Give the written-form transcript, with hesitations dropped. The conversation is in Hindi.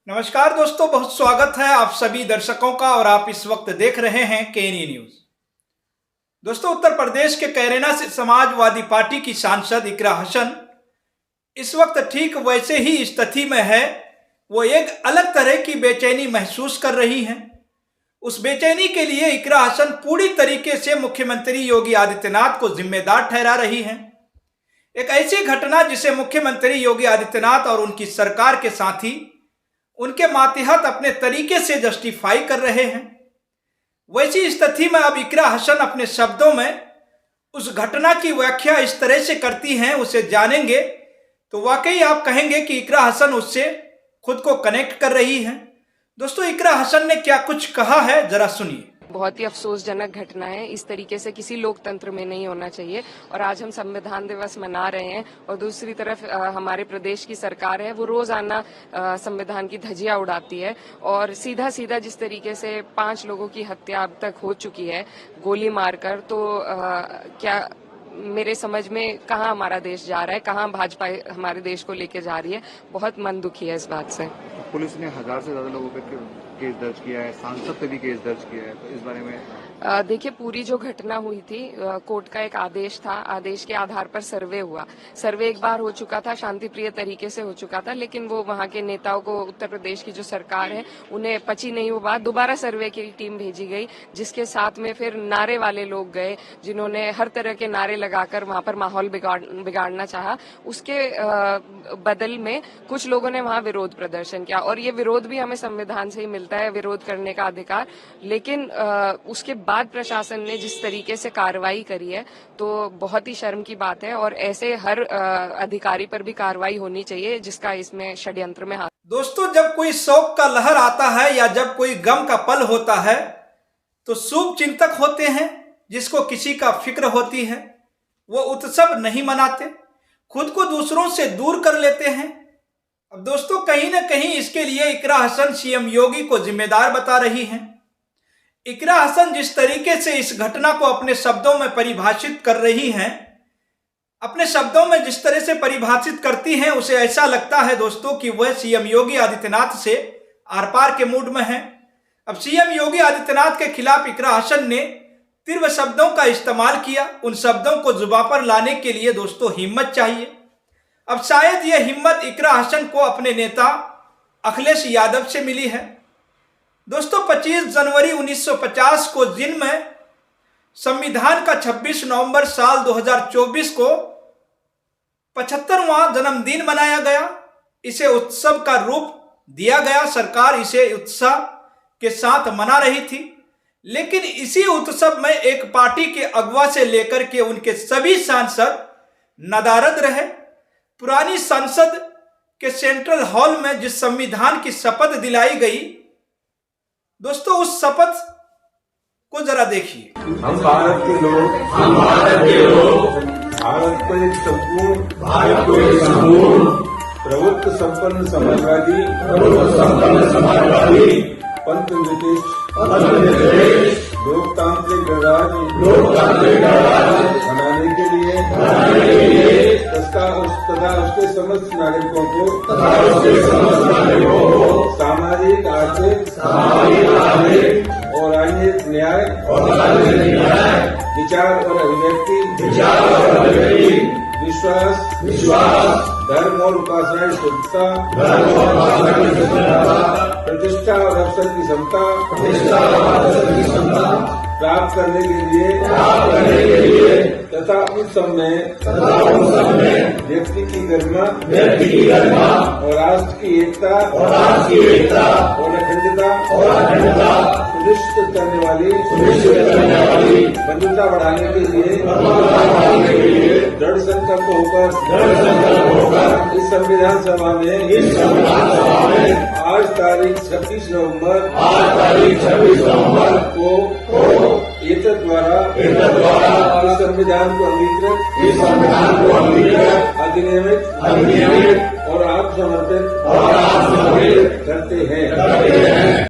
नमस्कार दोस्तों, बहुत स्वागत है आप सभी दर्शकों का और आप इस वक्त देख रहे हैं केनी न्यूज। दोस्तों, उत्तर प्रदेश के कैरेना से समाजवादी पार्टी की सांसद इकरा हसन इस वक्त ठीक वैसे ही स्थिति में है। वो एक अलग तरह की बेचैनी महसूस कर रही हैं। उस बेचैनी के लिए इकरा हसन पूरी तरीके से मुख्यमंत्री योगी आदित्यनाथ को जिम्मेदार ठहरा रही हैं। एक ऐसी घटना जिसे मुख्यमंत्री योगी आदित्यनाथ और उनकी सरकार के साथी उनके मातहत अपने तरीके से जस्टिफाई कर रहे हैं। वैसी स्थिति में अब इकरा हसन अपने शब्दों में उस घटना की व्याख्या इस तरह से करती हैं, उसे जानेंगे तो वाकई आप कहेंगे कि इकरा हसन उससे खुद को कनेक्ट कर रही हैं। दोस्तों, इकरा हसन ने क्या कुछ कहा है, जरा सुनिए। बहुत ही अफसोसजनक घटना है। इस तरीके से किसी लोकतंत्र में नहीं होना चाहिए। और आज हम संविधान दिवस मना रहे हैं और दूसरी तरफ हमारे प्रदेश की सरकार है, वो रोजाना संविधान की धज्जियां उड़ाती है। और सीधा सीधा जिस तरीके से 5 लोगों की हत्या अब तक हो चुकी है गोली मारकर, तो क्या मेरे समझ में कहाँ हमारा देश जा रहा है, कहाँ भाजपा हमारे देश को लेके जा रही है। बहुत मन दुखी है इस बात से। पुलिस ने 1000 से ज्यादा लोगों पे केस दर्ज किया है, सांसद पे भी केस दर्ज किया है, तो इस बारे में देखिए, पूरी जो घटना हुई थी, कोर्ट का एक आदेश था, आदेश के आधार पर सर्वे हुआ। सर्वे एक बार हो चुका था, शांतिप्रिय तरीके से हो चुका था, लेकिन वो वहां के नेताओं को, उत्तर प्रदेश की जो सरकार है, उन्हें पची नहीं वो बात। दोबारा सर्वे की टीम भेजी गई, जिसके साथ में फिर नारे वाले लोग गए, जिन्होंने हर तरह के नारे लगाकर वहां पर माहौल बिगाड़ना चाहा। उसके बदल में कुछ लोगों ने वहां विरोध प्रदर्शन किया, और ये विरोध भी हमें संविधान से ही मिलता है, विरोध करने का अधिकार। लेकिन उसके बाद प्रशासन ने जिस तरीके से कार्रवाई करी है, तो बहुत ही शर्म की बात है। और ऐसे हर अधिकारी पर भी कार्रवाई होनी चाहिए जिसका इसमें षड्यंत्र में हाथ। दोस्तों, जब कोई शोक का लहर आता है या जब कोई गम का पल होता है तो शुभ चिंतक होते हैं, जिसको किसी का फिक्र होती है, वो उत्सव नहीं मनाते, खुद को दूसरों से दूर कर लेते हैं। अब दोस्तों, कहीं ना कहीं इसके लिए इकरा हसन सीएम योगी को जिम्मेदार बता रही हैं। इकरा हसन जिस तरीके से इस घटना को अपने शब्दों में परिभाषित कर रही हैं, अपने शब्दों में जिस तरह से परिभाषित करती हैं, उसे ऐसा लगता है दोस्तों कि वह सीएम योगी आदित्यनाथ से आर पार के मूड में हैं। अब सीएम योगी आदित्यनाथ के खिलाफ इकरा हसन ने तीव्र शब्दों का इस्तेमाल किया। उन शब्दों को जुबान पर लाने के लिए दोस्तों हिम्मत चाहिए। अब शायद यह हिम्मत इकरा हसन को अपने नेता अखिलेश यादव से मिली है। दोस्तों, 25 जनवरी 1950 को जिनमें संविधान का 26 नवंबर साल 2024 को 75वां जन्मदिन मनाया गया, इसे उत्सव का रूप दिया गया। सरकार इसे उत्साह के साथ मना रही थी, लेकिन इसी उत्सव में एक पार्टी के अगुवा से लेकर के उनके सभी सांसद नदारद रहे। पुरानी संसद के सेंट्रल हॉल में जिस संविधान की शपथ दिलाई गई, दोस्तों, उस शपथ को जरा देखिए। हम भारत के लोग, भारत को एक संपूर्ण प्रभुत्व संपन्न समाजवादी पंथ निर्देश लोकतांत्रिक गणराज्य बनाने के लिए तथा उसके समस्त नागरिकों को सामाजिक, आर्थिक और राजनीतिक न्याय, विचार और अभिव्यक्ति, विश्वास, धर्म और उपासना की शुद्धता, प्रतिष्ठा और अवसर की समता प्राप्त करने के लिए तथा उस समय व्यक्ति की गरिमा और राष्ट्र की एकता और अखंडता सुनिश्चित करने वाली बंधुता बढ़ाने के लिए दृढ़ संकल्प होकर इस संविधान सभा में आज तारीख 26 नवंबर को एतद द्वारा इस संविधान को अंगीकृत अधिनियमित और आप समर्पित करते हैं।